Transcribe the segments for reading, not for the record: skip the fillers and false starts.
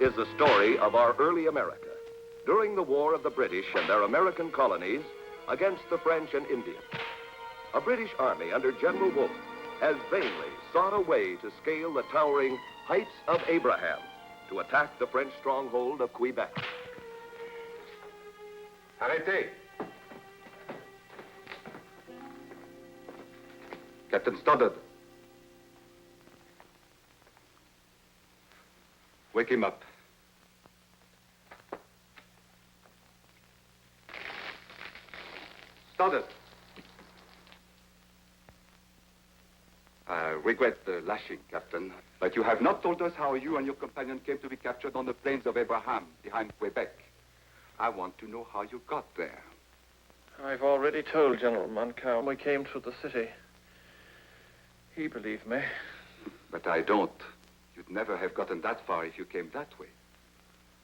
is the story of our early America during the War of the British and their American colonies against the French and Indians. A British army under General Wolfe has vainly sought a way to scale the towering Heights of Abraham to attack the French stronghold of Quebec. Arrêtez. Captain Stoddard. Wake him up. Stoddard. I regret the lashing, Captain, but you have not told us how you and your companion came to be captured on the plains of Abraham behind Quebec. I want to know how you got there. I've already told General Montcalm we came through the city. He believed me. But I don't. You'd never have gotten that far if you came that way.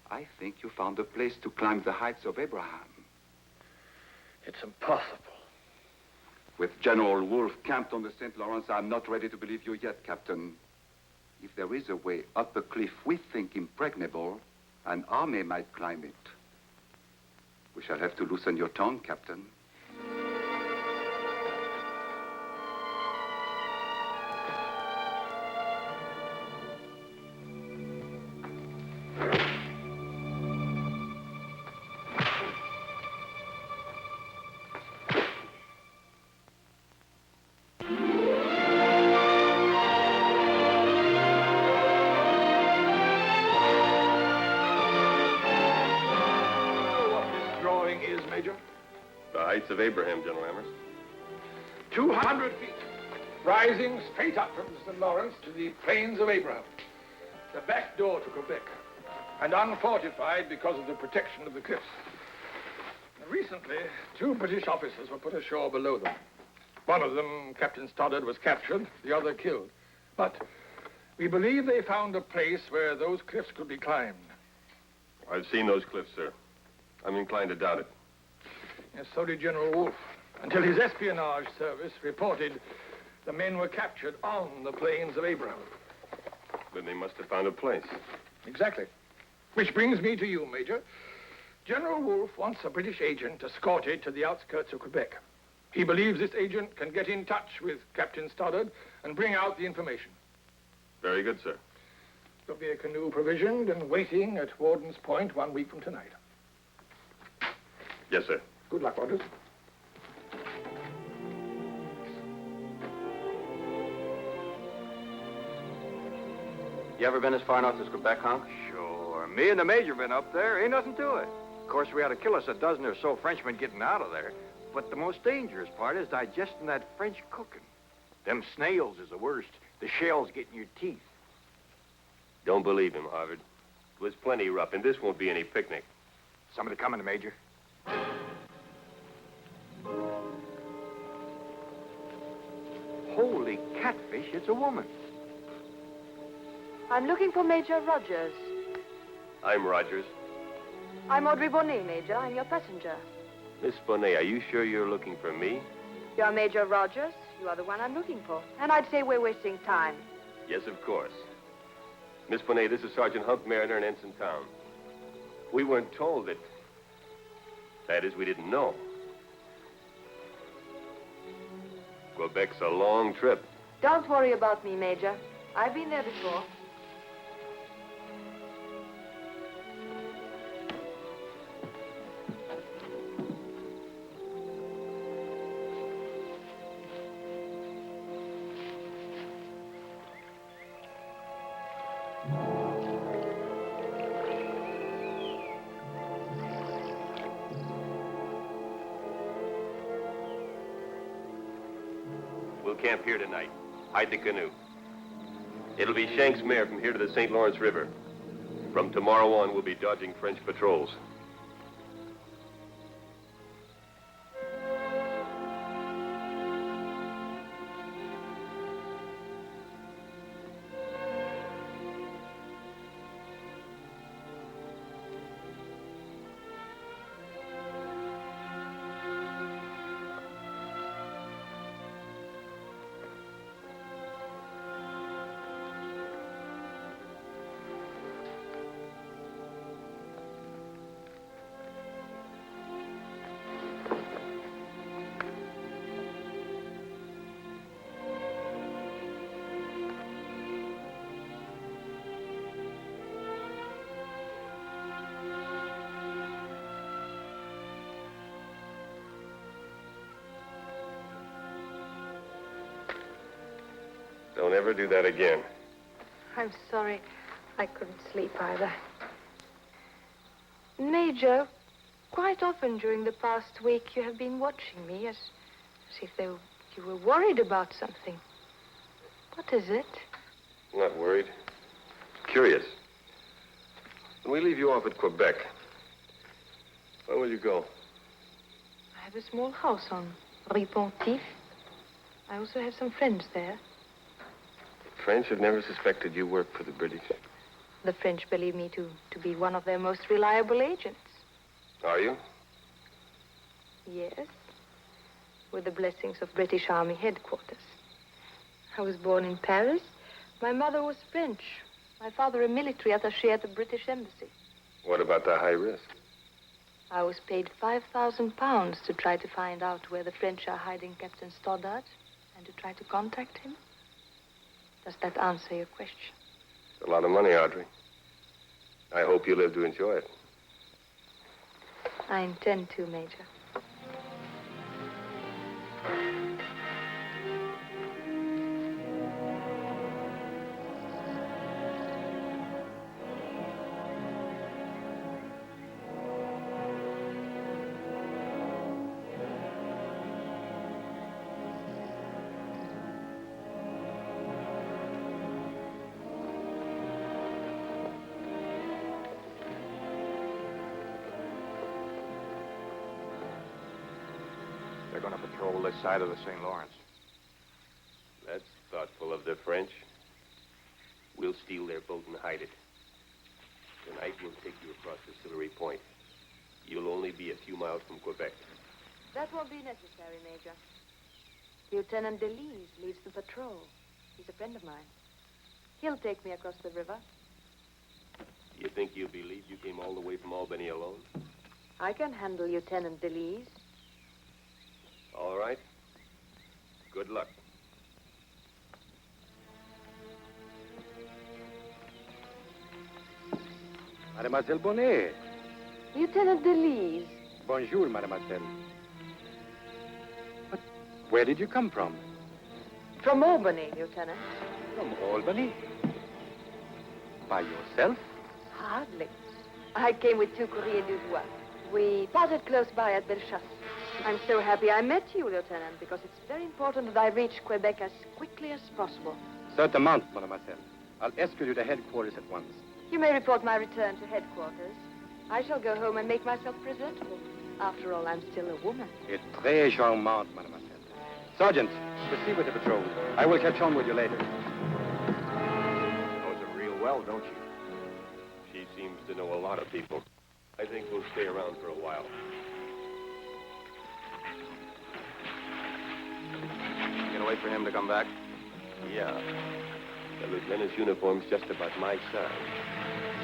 I think you found a place to climb the Heights of Abraham. It's impossible. With General Wolfe camped on the St. Lawrence, I'm not ready to believe you yet, Captain. If there is a way up a cliff we think impregnable, an army might climb it. We shall have to loosen your tongue, Captain. Of Abraham, General Amherst. 200 feet, rising straight up from the St. Lawrence to the plains of Abraham. The back door to Quebec, and unfortified because of the protection of the cliffs. Recently, 2 British officers were put ashore below them. One of them, Captain Stoddard, was captured, the other killed. But we believe they found a place where those cliffs could be climbed. I've seen those cliffs, sir. I'm inclined to doubt it. Yes, so did General Wolfe, until his espionage service reported the men were captured on the plains of Abraham. Then they must have found a place. Exactly. Which brings me to you, Major. General Wolfe wants a British agent escorted to the outskirts of Quebec. He believes this agent can get in touch with Captain Stoddard and bring out the information. Very good, sir. There'll be a canoe provisioned and waiting at Warden's Point 1 week from tonight. Yes, sir. Good luck, Rogers. You ever been as far north as Quebec, Honk? Sure. Me and the Major been up there. Ain't nothing to it. Of course, we had to kill us a dozen or so Frenchmen getting out of there. But the most dangerous part is digesting that French cooking. Them snails is the worst. The shells get in your teeth. Don't believe him, Harvard. It was plenty rough, and this won't be any picnic. Somebody coming, Major. Holy catfish, it's a woman. I'm looking for Major Rogers. I'm Rogers. I'm Audrey Bonnet, Major. I'm your passenger. Miss Bonet, are you sure you're looking for me? You're Major Rogers. You are the one I'm looking for. And I'd say we're wasting time. Yes, of course. Miss Bonet, this is Sergeant Hunk Mariner in Ensign Town. We weren't told that... That is, we didn't know. Quebec's a long trip. Don't worry about me, Major. I've been there before. We'll camp here tonight. Hide the canoe. It'll be Shank's mare from here to the St. Lawrence River. From tomorrow on, we'll be dodging French patrols. Don't ever do that again. I'm sorry. I couldn't sleep either. Major, quite often during the past week you have been watching me as if you were worried about something. What is it? I'm not worried. Curious. When we leave you off at Quebec, where will you go? I have a small house on Rue Pontif. I also have some friends there. The French have never suspected you work for the British. The French believe me to be one of their most reliable agents. Are you? Yes, with the blessings of British Army headquarters. I was born in Paris. My mother was French. My father a military attaché at the British Embassy. What about the high risk? I was paid £5,000 to try to find out where the French are hiding Captain Stoddard and to try to contact him. Does that answer your question? It's a lot of money, Audrey. I hope you live to enjoy it. I intend to, Major. They're going to patrol this side of the St. Lawrence. That's thoughtful of the French. We'll steal their boat and hide it. Tonight, we'll take you across the Sillery Point. You'll only be a few miles from Quebec. That won't be necessary, Major. Lieutenant Delise leads the patrol. He's a friend of mine. He'll take me across the river. You think you'll believe you came all the way from Albany alone? I can handle Lieutenant Delise. All right. Good luck. Mademoiselle Bonnet. Lieutenant Delise. Bonjour, mademoiselle. But where did you come from? From Albany, Lieutenant. From Albany? By yourself? Hardly. I came with 2 courriers du Bois. We parted close by at Bellechasse. I'm so happy I met you, Lieutenant, because it's very important that I reach Quebec as quickly as possible. Certainement, mademoiselle. I'll escort you to headquarters at once. You may report my return to headquarters. I shall go home and make myself presentable. After all, I'm still a woman. It's très charmant, mademoiselle. Sergeant, proceed with the patrol. I will catch on with you later. Knows her real well, don't you? She seems to know a lot of people. I think we'll stay around for a while. You gonna wait for him to come back? Yeah. The lieutenant's uniform's just about my size.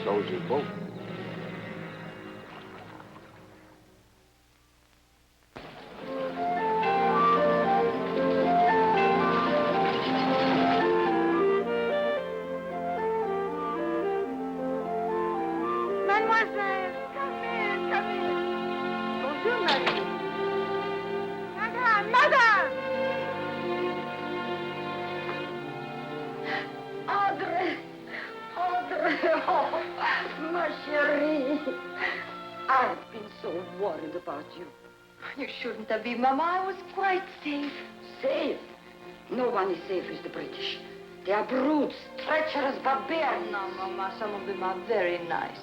So's his boat. Mademoiselle, come in, come in. Bonjour, Marie. Madame, madame! Audrey! Audrey! Oh, ma chérie! I've been so worried about you. You shouldn't have been, Mama. I was quite safe. Safe? No one is safe with the British. They are brutes, treacherous barbarians. No, Mama, some of them are very nice.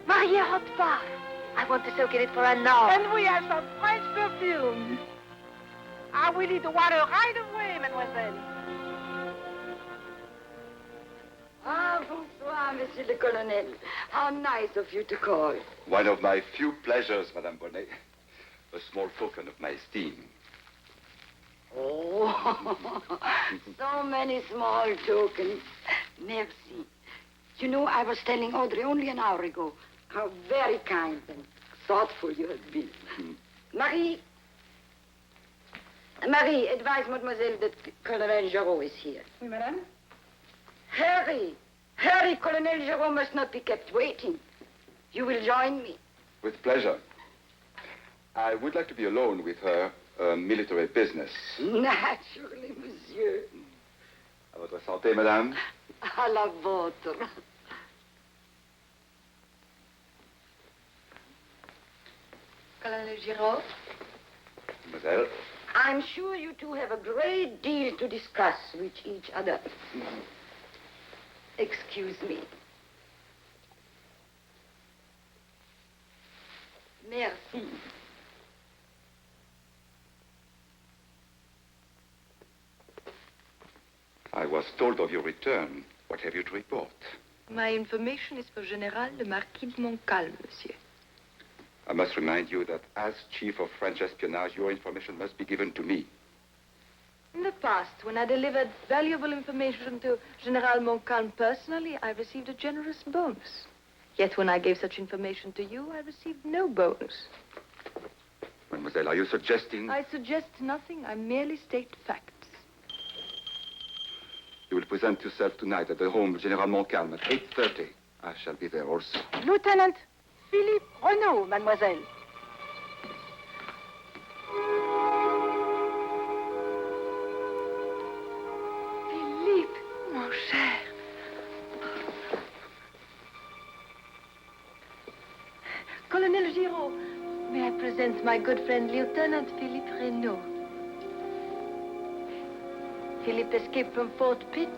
Marie, a hot bath. I want to soak in it for an hour. And we have some French perfume. I will leave the water right away, mademoiselle. Ah, bonsoir, Monsieur le Colonel. How nice of you to call. One of my few pleasures, Madame Bonnet. A small token of my esteem. Oh, so many small tokens. Merci. You know, I was telling Audrey only an hour ago how very kind and thoughtful you have been. Marie, advise Mademoiselle that Colonel Giraud is here. Oui, madame? Hurry, hurry, Colonel Giraud must not be kept waiting. You will join me. With pleasure. I would like to be alone with her, military business. Naturally, monsieur. À votre santé, madame. À la vôtre. Colonel Giraud? Mademoiselle. I'm sure you two have a great deal to discuss with each other. Excuse me. Merci. I was told of your return. What have you to report? My information is for General le Marquis de Montcalm, monsieur. I must remind you that as chief of French espionage, your information must be given to me. In the past, when I delivered valuable information to General Montcalm personally, I received a generous bonus. Yet when I gave such information to you, I received no bonus. Mademoiselle, are you suggesting... I suggest nothing. I merely state facts. You will present yourself tonight at the home of General Montcalm at 8:30. I shall be there also. Lieutenant Philippe Renaud, mademoiselle. Philippe, mon cher. Colonel Giraud, may I present my good friend, Lieutenant Philippe Renaud. Philippe escaped from Fort Pitt.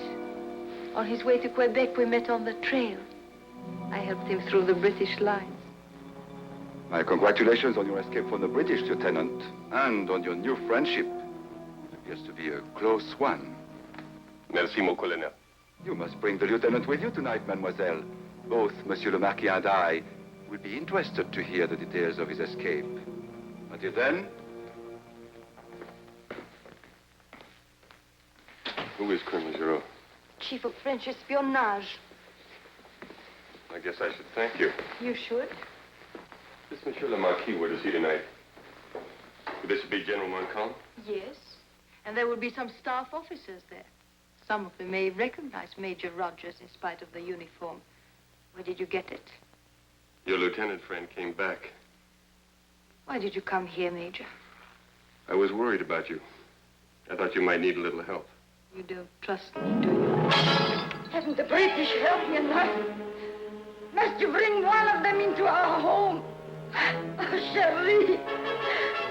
On his way to Quebec, we met on the trail. I helped him through the British lines. My congratulations on your escape from the British, Lieutenant, and on your new friendship. It appears to be a close one. Merci, mon colonel. You must bring the lieutenant with you tonight, mademoiselle. Both Monsieur le Marquis and I will be interested to hear the details of his escape. Until then... Who is Colonel Giraud? Chief of French espionage. I guess I should thank you. You should. This Monsieur le Marquis, where is he tonight? Would this be General Montcalm? Yes. And there will be some staff officers there. Some of them may recognize Major Rogers in spite of the uniform. Where did you get it? Your lieutenant friend came back. Why did you come here, Major? I was worried about you. I thought you might need a little help. You don't trust me, do you? Haven't the British helped me enough? Must you bring one of them into our home? Oh, Cherie,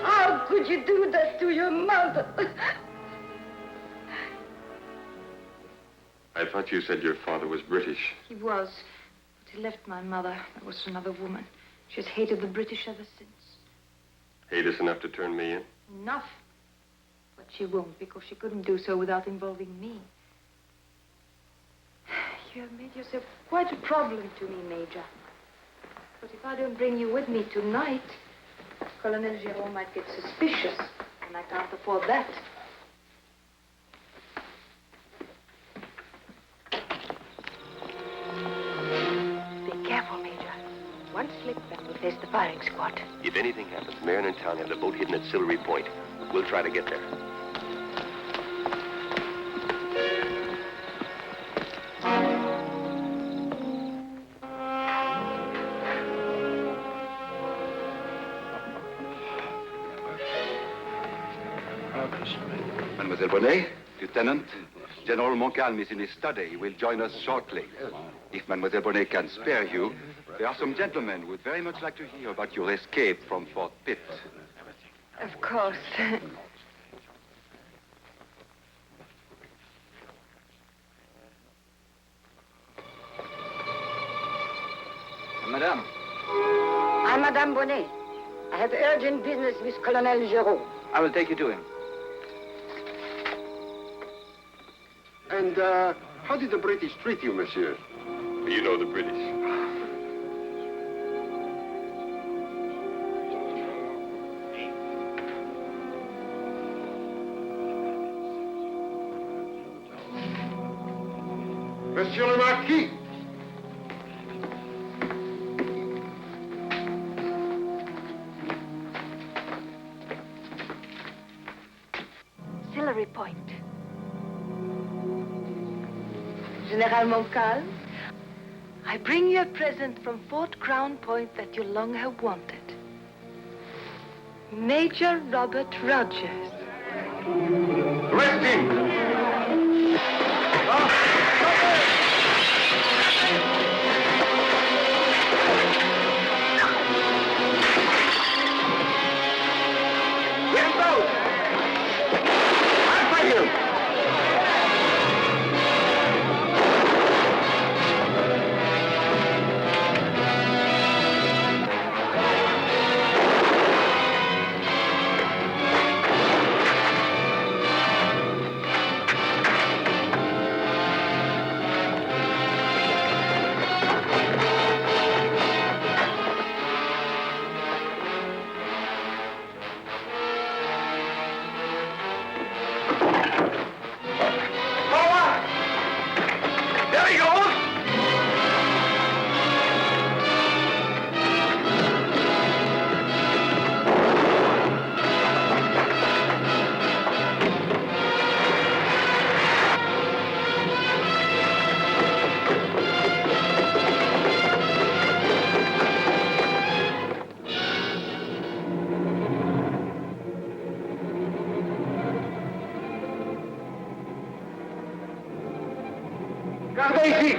how could you do that to your mother? I thought you said your father was British. He was, but he left my mother. There was another woman. She's hated the British ever since. Hate us enough to turn me in? Enough. But she won't, because she couldn't do so without involving me. You have made yourself quite a problem to me, Major. But if I don't bring you with me tonight, Colonel Giraud might get suspicious, and I can't afford that. Be careful, Major. One slip and we'll face the firing squad. If anything happens, Marin and Town have the boat hidden at Sillery Point. We'll try to get there. Mademoiselle Bonnet, Lieutenant, General Montcalm is in his study. He will join us shortly. If Mademoiselle Bonnet can spare you, there are some gentlemen who would very much like to hear about your escape from Fort Pitt. Of course. Madame. I'm Madame Bonnet. I have urgent business with Colonel Giraud. I will take you to him. And, how did the British treat you, monsieur? You know the British. Monsieur le Marquis! Sillery Point. General Montcalm, I bring you a present from Fort Crown Point that you long have wanted. Major Robert Rogers. Arrest him! Gardez ici!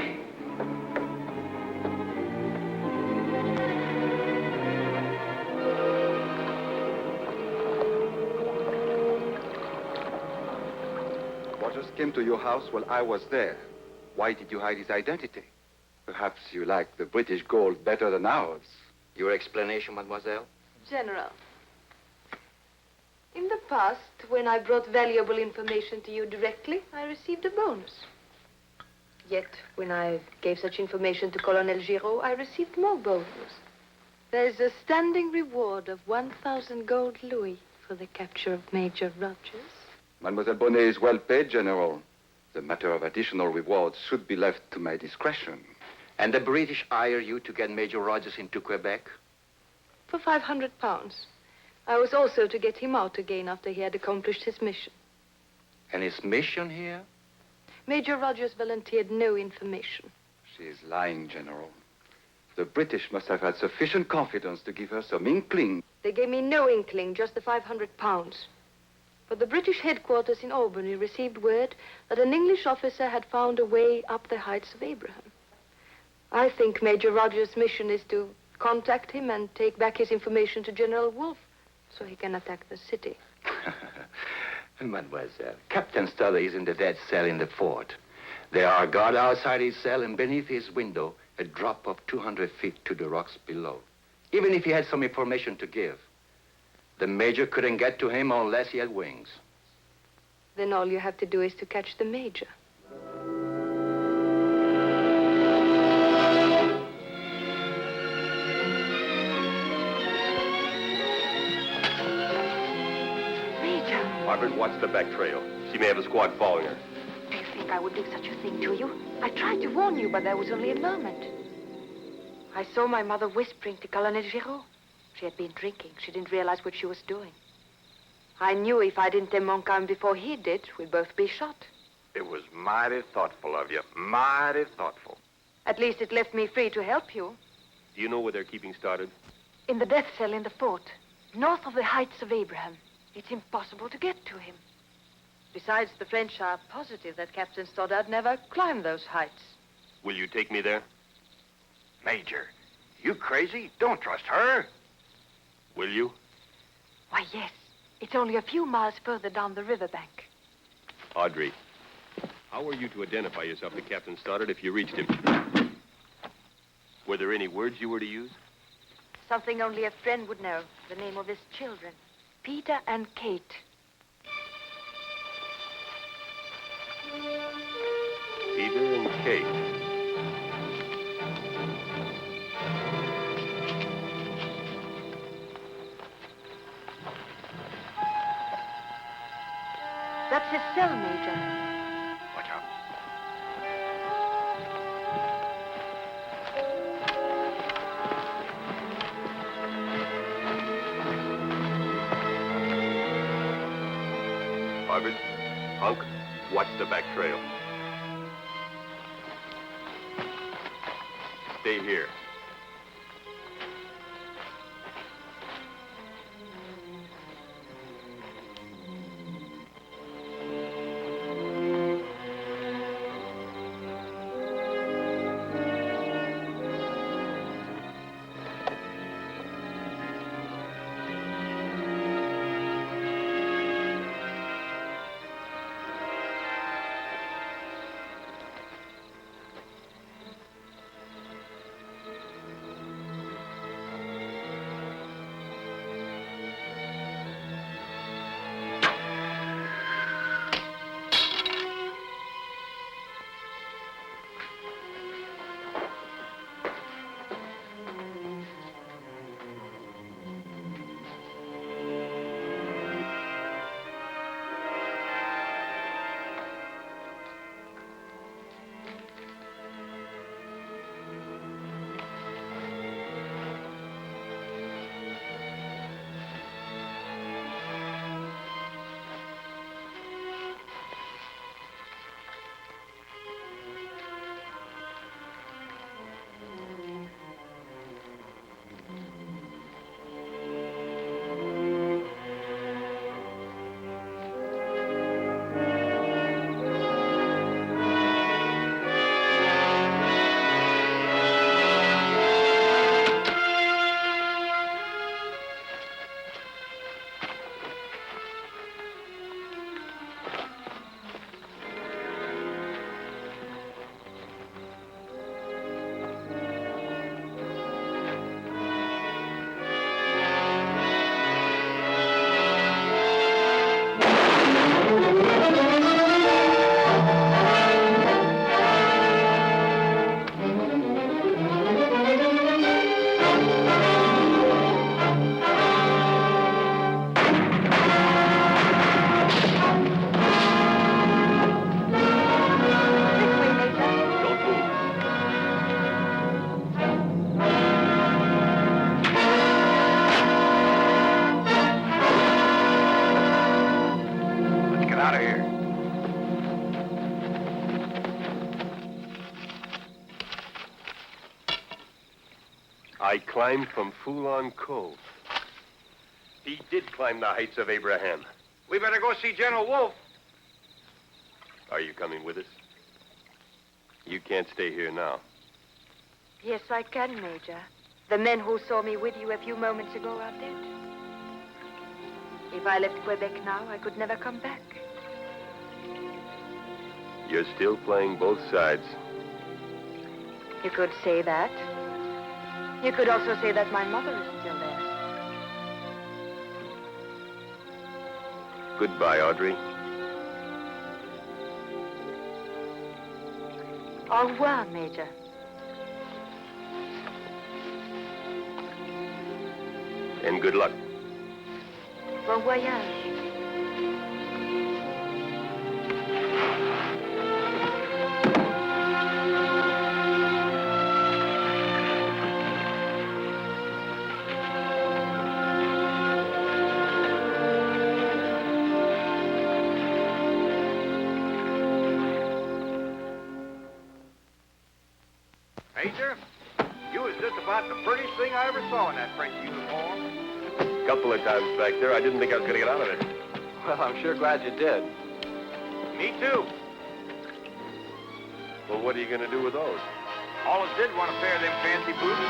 Rogers came to your house while I was there. Why did you hide his identity? Perhaps you like the British gold better than ours. Your explanation, mademoiselle? General, in the past, when I brought valuable information to you directly, I received a bonus. Yet, when I gave such information to Colonel Giraud, I received more bonus. There's a standing reward of 1,000 gold louis for the capture of Major Rogers. Mademoiselle Bonnet is well paid, General. The matter of additional rewards should be left to my discretion. And the British hire you to get Major Rogers into Quebec? For 500 pounds. I was also to get him out again after he had accomplished his mission. And his mission here? Major Rogers volunteered no information. She is lying, General. The British must have had sufficient confidence to give her some inkling. They gave me no inkling, just the 500 pounds. But the British headquarters in Albany received word that an English officer had found a way up the Heights of Abraham. I think Major Rogers' mission is to contact him and take back his information to General Wolfe so he can attack the city. Mademoiselle, Captain Stoddard is in the dead cell in the fort. There are guards outside his cell, and beneath his window, a drop of 200 feet to the rocks below. Even if he had some information to give, the Major couldn't get to him unless he had wings. Then all you have to do is to catch the Major. Margaret, watch the back trail. She may have a squad following her. Do you think I would do such a thing to you? I tried to warn you, but there was only a moment. I saw my mother whispering to Colonel Giraud. She had been drinking. She didn't realize what she was doing. I knew if I didn't take Montcalm before he did, we'd both be shot. It was mighty thoughtful of you. Mighty thoughtful. At least it left me free to help you. Do you know where they're keeping Stoddard? In the death cell in the fort, north of the Heights of Abraham. It's impossible to get to him. Besides, the French are positive that Captain Stoddard never climbed those heights. Will you take me there? Major, you crazy? Don't trust her. Will you? Why, yes. It's only a few miles further down the riverbank. Audrey, how were you to identify yourself to Captain Stoddard if you reached him? Were there any words you were to use? Something only a friend would know. The name of his children. Peter and Kate. Peter and Kate. That's his cell, Major. Watch out. Margaret, Punk, watch the back trail. Stay here. I climbed from Foulon Cove. He did climb the heights of Abraham. We better go see General Wolf. Are you coming with us? You can't stay here now. Yes, I can, Major. The men who saw me with you a few moments ago are dead. If I left Quebec now, I could never come back. You're still playing both sides. You could say that. You could also say that my mother is still there. Goodbye, Audrey. Au revoir, Major. And good luck. Bon voyage. Major, you was just about the prettiest thing I ever saw in that French uniform. A couple of times back there, I didn't think I was going to get out of it. Well, I'm sure glad you did. Me too. Well, what are you going to do with those? Always did want a pair of them fancy boots.